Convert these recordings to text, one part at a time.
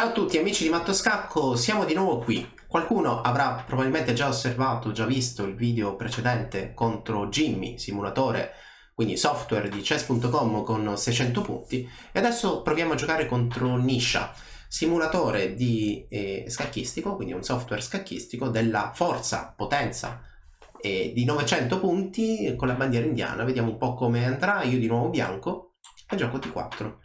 Ciao a tutti amici di Matto Scacco, siamo di nuovo qui. Qualcuno avrà probabilmente già osservato, già visto il video precedente contro Jimmy, simulatore, quindi software di chess.com con 600 punti, e adesso proviamo a giocare contro Nisha, simulatore di scacchistico, quindi un software scacchistico della forza, potenza di 900 punti con la bandiera indiana. Vediamo un po' come andrà. Io di nuovo bianco e gioco D4.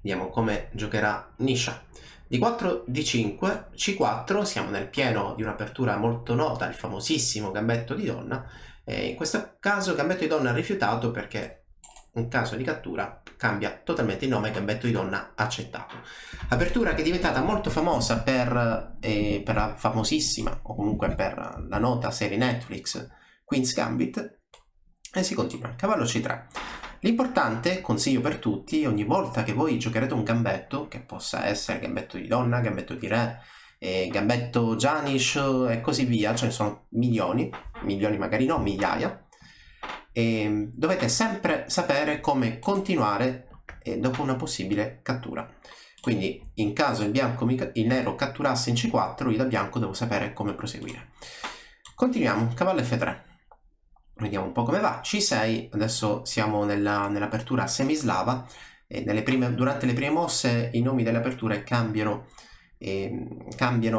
Vediamo come giocherà Nisha. D4, D5, C4, siamo nel pieno di un'apertura molto nota, il famosissimo gambetto di donna. In questo caso il gambetto di donna rifiutato perché in caso di cattura cambia totalmente il nome, gambetto di donna accettato. Apertura che è diventata molto famosa per la famosissima, o comunque per la nota serie Netflix Queen's Gambit, e si continua. Cavallo C3. L'importante, consiglio per tutti, ogni volta che voi giocherete un gambetto, che possa essere gambetto di donna, gambetto di re, gambetto Janish e così via, ce ne sono milioni magari no, migliaia, e dovete sempre sapere come continuare dopo una possibile cattura. Quindi in caso il nero catturasse in C4, io da bianco devo sapere come proseguire. Continuiamo, cavallo F3. Vediamo un po' come va. C6, adesso siamo nell'apertura semislava, e durante le prime mosse i nomi delle aperture cambiano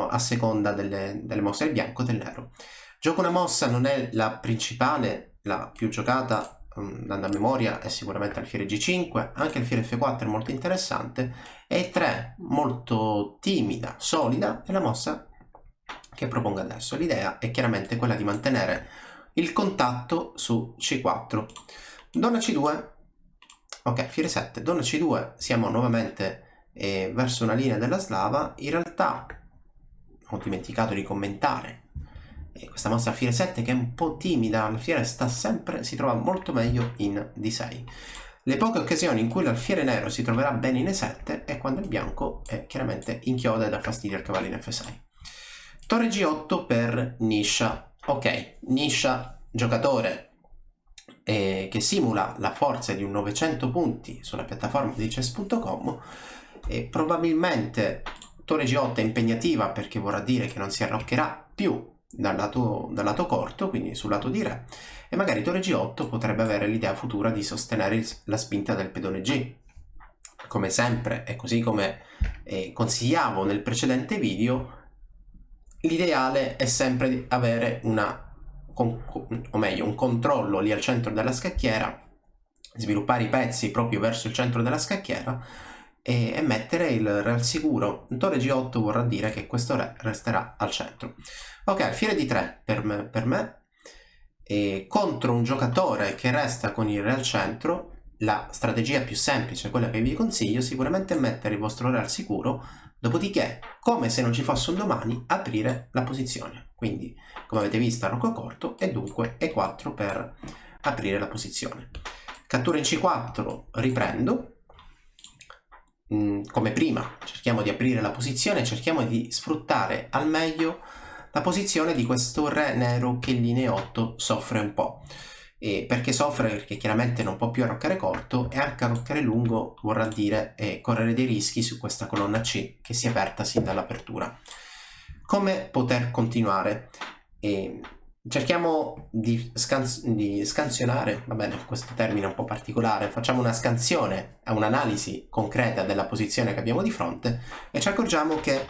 a seconda delle mosse del bianco e del nero. Gioco una mossa, non è la principale, la più giocata, andando a memoria, è sicuramente alfiere G5, anche alfiere F4 è molto interessante, e E3 molto timida, solida, è la mossa che propongo adesso. L'idea è chiaramente quella di mantenere il contatto su C4. Donna C2, ok, alfiere 7, donna C2, siamo nuovamente verso una linea della slava. In realtà ho dimenticato di commentare questa mossa alfiere 7 che è un po' timida, l'alfiere si trova molto meglio in D6. Le poche occasioni in cui l'alfiere nero si troverà bene in E7 è quando il bianco chiaramente inchioda e dà fastidio al cavallo in F6. Torre G8 per Nisha. Ok, Nisha, giocatore che simula la forza di un 900 punti sulla piattaforma di chess.com, e probabilmente Torre G8 è impegnativa perché vorrà dire che non si arroccherà più dal lato corto, quindi sul lato di re, e magari Torre G8 potrebbe avere l'idea futura di sostenere la spinta del pedone G. Come sempre, e così come consigliavo nel precedente video, l'ideale è sempre di avere un controllo lì al centro della scacchiera, sviluppare i pezzi proprio verso il centro della scacchiera e mettere il re al sicuro. Torre G8 vorrà dire che questo re resterà al centro. Ok, alfiere D3 per me, e contro un giocatore che resta con il re al centro, la strategia più semplice, quella che vi consiglio, sicuramente è mettere il vostro re al sicuro. Dopodiché, come se non ci fosse un domani, aprire la posizione. Quindi, come avete visto, arrocco corto, e dunque E4 per aprire la posizione. Cattura in C4, riprendo. Come prima, cerchiamo di aprire la posizione, cerchiamo di sfruttare al meglio la posizione di questo re nero che in linea 8 soffre un po'. Perché soffre? Perché chiaramente non può più arroccare corto, e anche arroccare lungo vorrà dire correre dei rischi su questa colonna C che si è aperta sin dall'apertura. Come poter continuare? Cerchiamo di scansionare, va bene, questo termine è un po' particolare, facciamo una scansione, un'analisi concreta della posizione che abbiamo di fronte, e ci accorgiamo che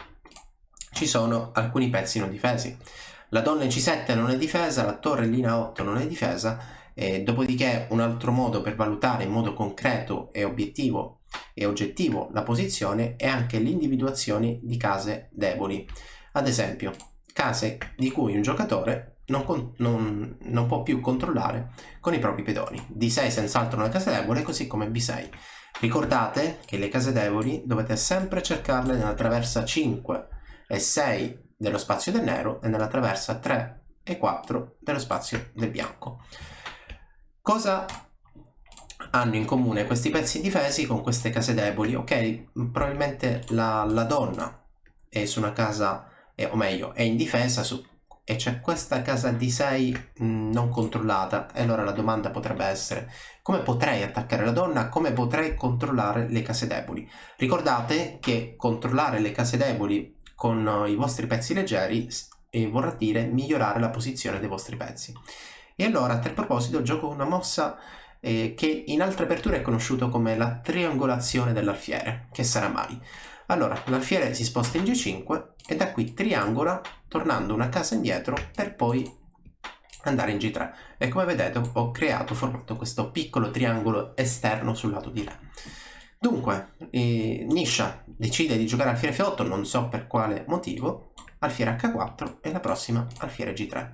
ci sono alcuni pezzi non difesi. La donna in C7 non è difesa, la torre in linea 8 non è difesa, dopodiché un altro modo per valutare in modo concreto e oggettivo la posizione è anche l'individuazione di case deboli. Ad esempio, case di cui un giocatore non può più controllare con i propri pedoni. D6 senz'altro una casa debole, così come B6. Ricordate che le case deboli dovete sempre cercarle nella traversa 5 e 6 dello spazio del nero e nella traversa 3 e 4 dello spazio del bianco. Cosa hanno in comune questi pezzi difesi con queste case deboli? Ok, probabilmente la donna è su una casa, o meglio, è in difesa e c'è questa casa D6 non controllata, e allora la domanda potrebbe essere: come potrei attaccare la donna? Come potrei controllare le case deboli? Ricordate che controllare le case deboli con i vostri pezzi leggeri vorrà dire migliorare la posizione dei vostri pezzi. E allora, a tal proposito, gioco una mossa che in altre aperture è conosciuto come la triangolazione dell'alfiere. Che sarà mai? Allora, l'alfiere si sposta in G5 e da qui triangola, tornando una casa indietro per poi andare in G3. E come vedete ho formato questo piccolo triangolo esterno sul lato di Re. Dunque, Nisha decide di giocare alfiere F8, non so per quale motivo, alfiere H4 e la prossima alfiere G3.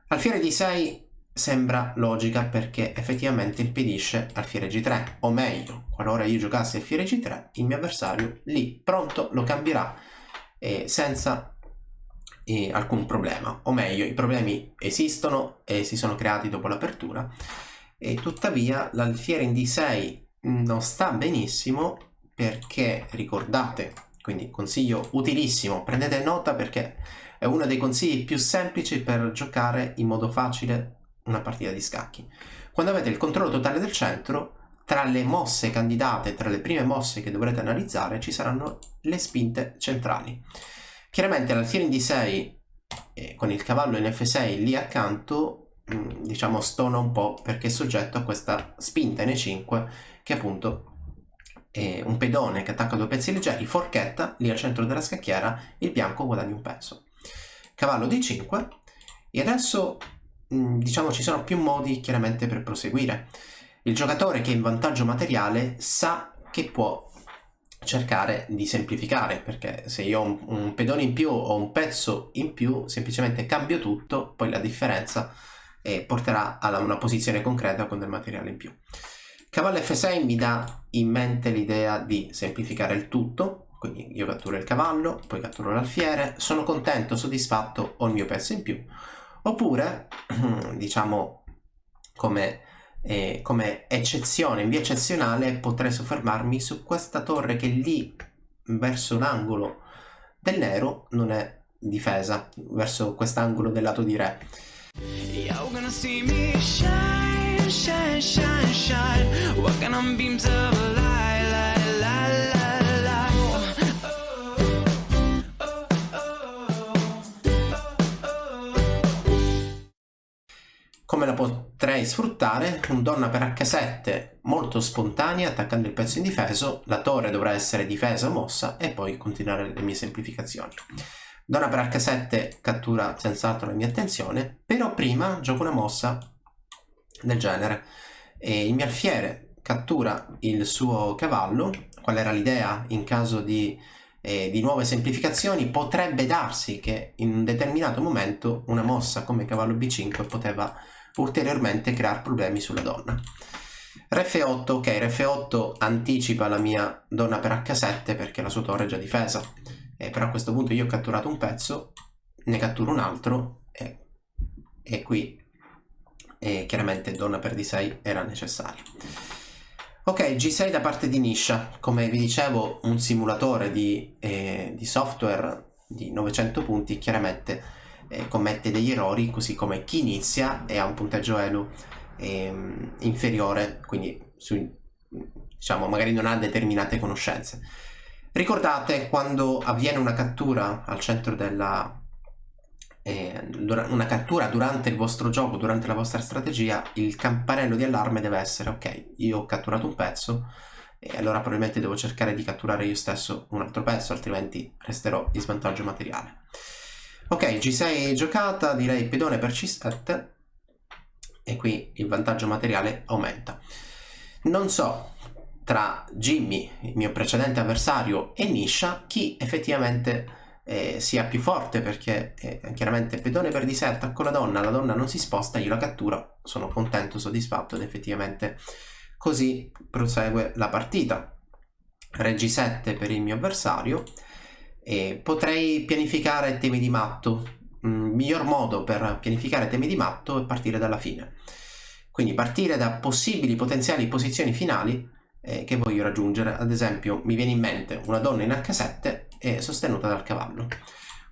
Alfiere D6 sembra logica perché effettivamente impedisce alfiere G3, o meglio, qualora io giocassi alfiere G3, il mio avversario lì pronto lo cambierà senza alcun problema, o meglio, i problemi esistono e si sono creati dopo l'apertura, e tuttavia l'alfiere in D6 non sta benissimo perché, ricordate, quindi consiglio utilissimo, prendete nota perché è uno dei consigli più semplici per giocare in modo facile una partita di scacchi. Quando avete il controllo totale del centro, tra le mosse candidate, tra le prime mosse che dovrete analizzare, ci saranno le spinte centrali. Chiaramente l'alfiere in D6 con il cavallo in F6 lì accanto, diciamo, stona un po' perché è soggetto a questa spinta in E5 che appunto è un pedone che attacca due pezzi leggeri, forchetta, lì al centro della scacchiera il bianco guadagna un pezzo. Cavallo D5 e adesso diciamo ci sono più modi chiaramente per proseguire. Il giocatore che è in vantaggio materiale sa che può cercare di semplificare, perché se io ho un pedone in più o un pezzo in più semplicemente cambio tutto, poi la differenza porterà a una posizione concreta con del materiale in più. Cavallo F6 mi dà in mente l'idea di semplificare il tutto, quindi io catturo il cavallo, poi catturo l'alfiere, sono contento, soddisfatto, ho il mio pezzo in più. Oppure, diciamo, come eccezione, in via eccezionale, potrei soffermarmi su questa torre che lì, verso l'angolo del nero, non è difesa, verso quest'angolo del lato di Re. You're gonna see me shine, shine, shine, shine, walking on beams of light, light, light, light, light. Come la potrei sfruttare? Un donna per H7 molto spontanea, attaccando il pezzo indifeso, la torre dovrà essere difesa o mossa e poi continuare le mie semplificazioni. Donna per H7 cattura senz'altro la mia attenzione, però prima gioco una mossa del genere. Il mio alfiere cattura il suo cavallo. Qual era l'idea? In caso di nuove semplificazioni potrebbe darsi che in un determinato momento una mossa come cavallo B5 poteva ulteriormente creare problemi sulla donna. Re F8, ok, Re F8 anticipa la mia donna per H7 perché la sua torre è già difesa. Però a questo punto io ho catturato un pezzo, ne catturo un altro e qui chiaramente donna per D6 era necessario. Ok, G6 da parte di Nisha, come vi dicevo un simulatore di software di 900 punti chiaramente commette degli errori, così come chi inizia e ha un punteggio ELO inferiore, quindi diciamo magari non ha determinate conoscenze. Ricordate, quando avviene una cattura al centro della una cattura durante il vostro gioco, durante la vostra strategia, il campanello di allarme deve essere: ok, io ho catturato un pezzo e allora probabilmente devo cercare di catturare io stesso un altro pezzo, altrimenti resterò in svantaggio materiale. Ok, G6 giocata, direi pedone per C7 e qui il vantaggio materiale aumenta. Non so tra Jimmy, il mio precedente avversario, e Nisha chi effettivamente sia più forte, perché chiaramente pedone per D6 attacco la donna non si sposta, io la catturo, sono contento, soddisfatto ed effettivamente così prosegue la partita. Re G7 per il mio avversario e potrei pianificare temi di matto. Il miglior modo per pianificare temi di matto è partire dalla fine, quindi partire da possibili potenziali posizioni finali che voglio raggiungere. Ad esempio mi viene in mente una donna in H7 sostenuta dal cavallo.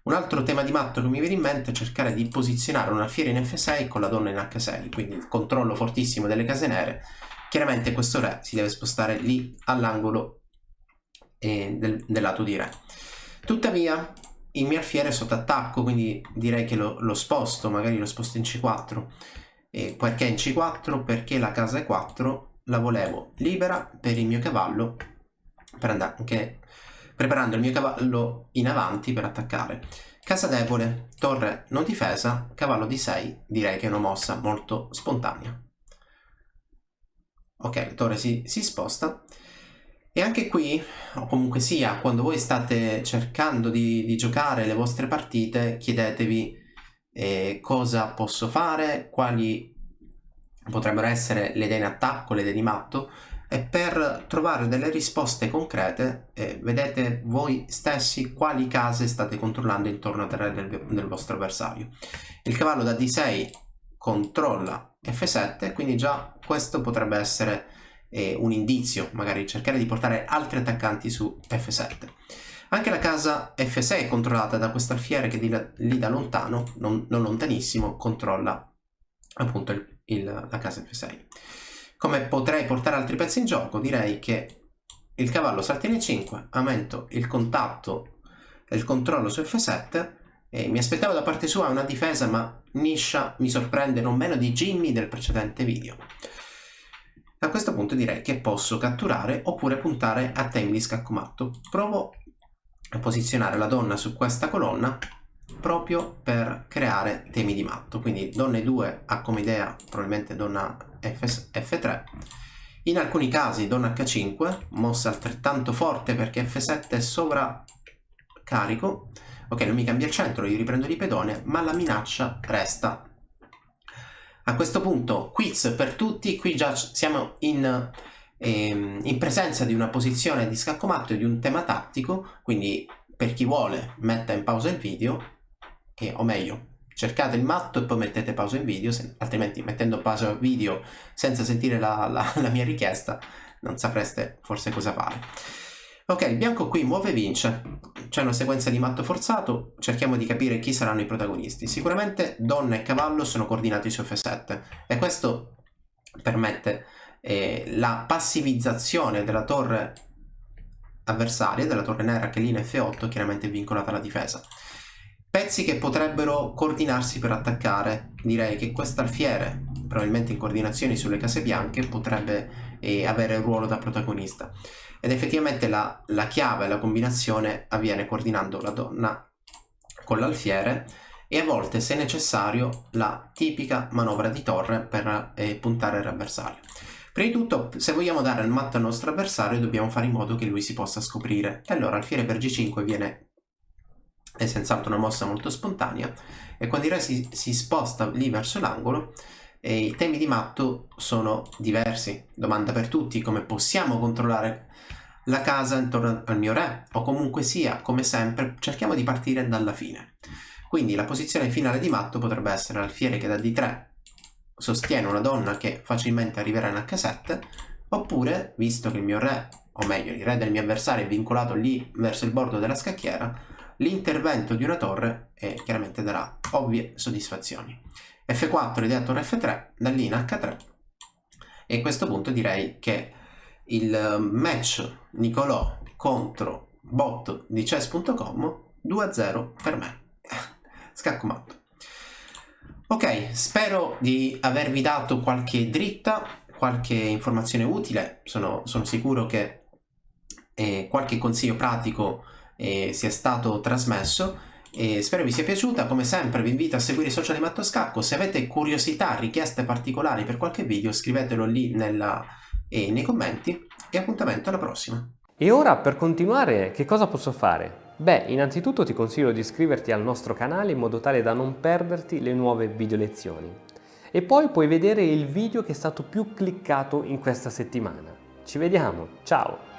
Un altro tema di matto che mi viene in mente è cercare di posizionare un alfiere in F6 con la donna in H6, quindi il controllo fortissimo delle case nere. Chiaramente questo re si deve spostare lì all'angolo del lato di re. Tuttavia il mio alfiere è sotto attacco, quindi direi che lo sposto, magari lo sposto in C4. Perché in C4? Perché la casa E4 la volevo libera per il mio cavallo, per andare anche preparando il mio cavallo in avanti per attaccare. Casa debole, torre non difesa, cavallo di 6, direi che è una mossa molto spontanea. Ok, la torre si sposta. E anche qui, o comunque sia, quando voi state cercando di giocare le vostre partite, chiedetevi cosa posso fare, quali potrebbero essere le idee in attacco, le idee di matto, e per trovare delle risposte concrete vedete voi stessi quali case state controllando intorno al re del vostro avversario. Il cavallo da D6 controlla F7, quindi già questo potrebbe essere un indizio, magari cercare di portare altri attaccanti su F7. Anche la casa F6 è controllata da questo alfiere che lì da lontano, non lontanissimo, controlla appunto la casa F6. Come potrei portare altri pezzi in gioco? Direi che il cavallo salta in E5, aumento il contatto e il controllo su F7, e mi aspettavo da parte sua una difesa, ma Nisha mi sorprende non meno di Jimmy del precedente video. A questo punto direi che posso catturare oppure puntare a temi di scacco matto. Provo a posizionare la donna su questa colonna proprio per creare temi di matto, quindi donna E2 ha come idea probabilmente donna F3, in alcuni casi donna H5, mossa altrettanto forte perché F7 è sovraccarico. Ok, non mi cambia il centro, io riprendo di pedone, ma la minaccia resta. A questo punto quiz per tutti, qui già siamo in presenza di una posizione di scacco matto e di un tema tattico, quindi per chi vuole metta in pausa il video, o meglio cercate il matto e poi mettete pausa in video, altrimenti mettendo pausa il video senza sentire la mia richiesta non sapreste forse cosa fare. Ok, il bianco qui muove e vince, c'è una sequenza di matto forzato, cerchiamo di capire chi saranno i protagonisti. Sicuramente donna e cavallo sono coordinati su F7 e questo permette la passivizzazione della torre avversaria, della torre nera che lì in F8 chiaramente è vincolata alla difesa. Pezzi che potrebbero coordinarsi per attaccare, direi che quest'alfiere, probabilmente in coordinazione sulle case bianche, potrebbe avere il ruolo da protagonista. Ed effettivamente la chiave, la combinazione avviene coordinando la donna con l'alfiere e a volte, se necessario, la tipica manovra di torre per puntare l'avversario. Prima di tutto, se vogliamo dare il matto al nostro avversario, dobbiamo fare in modo che lui si possa scoprire. E allora alfiere per G5 è senz'altro una mossa molto spontanea, e quando il re si sposta lì verso l'angolo, i temi di matto sono diversi. Domanda per tutti: come possiamo controllare la casa intorno al mio re? O comunque sia, come sempre, cerchiamo di partire dalla fine. Quindi la posizione finale di matto potrebbe essere l'alfiere che da D3 sostiene una donna che facilmente arriverà in H7, oppure, visto che il mio re, o meglio il re del mio avversario è vincolato lì verso il bordo della scacchiera, l'intervento di una torre chiaramente darà ovvie soddisfazioni. F4 idea torre F3, da lì in H3, e a questo punto direi che il match Nicolò contro bot di chess.com 2-0 per me. Scacco matto. Ok, spero di avervi dato qualche dritta, qualche informazione utile. Sono sicuro che qualche consiglio pratico sia stato trasmesso, e spero vi sia piaciuta. Come sempre vi invito a seguire i social di Matto Scacco. Se avete curiosità, richieste particolari per qualche video, scrivetelo lì nei commenti, e appuntamento alla prossima. E ora, per continuare, che cosa posso fare? Beh, innanzitutto ti consiglio di iscriverti al nostro canale in modo tale da non perderti le nuove video lezioni. E poi puoi vedere il video che è stato più cliccato in questa settimana. Ci vediamo, ciao!